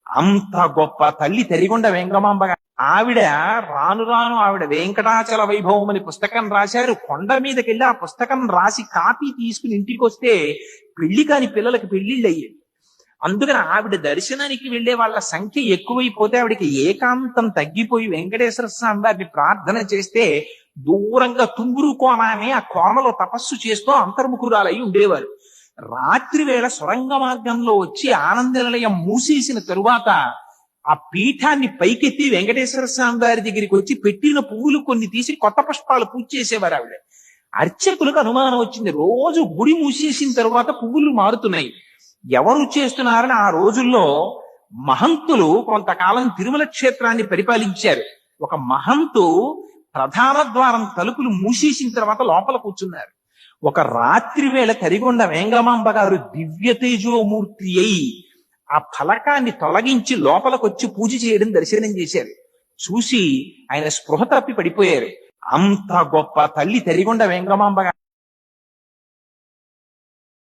అంత గొప్ప తల్లి తరిగొండ వెంగమాంబ ఆవిడ రాను రాను ఆవిడ వెంకటాచల వైభవం అని పుస్తకం రాశారు. కొండ మీదకెళ్ళి ఆ పుస్తకం రాసి కాపీ తీసుకుని ఇంటికి వస్తే పెళ్లి కాని పిల్లలకి పెళ్లిళ్ళు అయ్యేవి. అందుకని ఆవిడ దర్శనానికి వెళ్లే వాళ్ళ సంఖ్య ఎక్కువైపోతే ఆవిడకి ఏకాంతం తగ్గిపోయి వెంకటేశ్వర స్వామి వారిని ప్రార్థన చేస్తే దూరంగా తుంగురు కోన అని ఆ కోనలో తపస్సు చేస్తూ అంతర్ముఖురాలై ఉండేవారు. రాత్రి వేళ సొరంగ మార్గంలో వచ్చి ఆనంద నిలయం మూసేసిన తరువాత ఆ పీఠాన్ని పైకెత్తి వెంకటేశ్వర స్వామి వారి దగ్గరికి వచ్చి పెట్టిన పువ్వులు కొన్ని తీసి కొత్త పుష్పాలు పూజ చేసేవారు ఆవిడ. అర్చకులకు అనుమానం వచ్చింది, రోజు గుడి మూసేసిన తరువాత పువ్వులు మారుతున్నాయి, ఎవరు చేస్తున్నారని. ఆ రోజుల్లో మహంతులు కొంతకాలం తిరుమల క్షేత్రాన్ని పరిపాలించారు. ఒక మహంతు ప్రధాన ద్వారం తలుపులు మూసేసిన తర్వాత లోపల కూర్చున్నారు. ఒక రాత్రి వేళ తరిగొండ వెంగమాంబ గారు దివ్య తేజోమూర్తి అయి ఆ ఫలకాన్ని తొలగించి లోపలికొచ్చి పూజ చేయడం దర్శనం చేశారు. చూసి ఆయన స్పృహ తప్పి పడిపోయారు. అంత గొప్ప తల్లి తరిగొండ వెంగమాంబ గారు.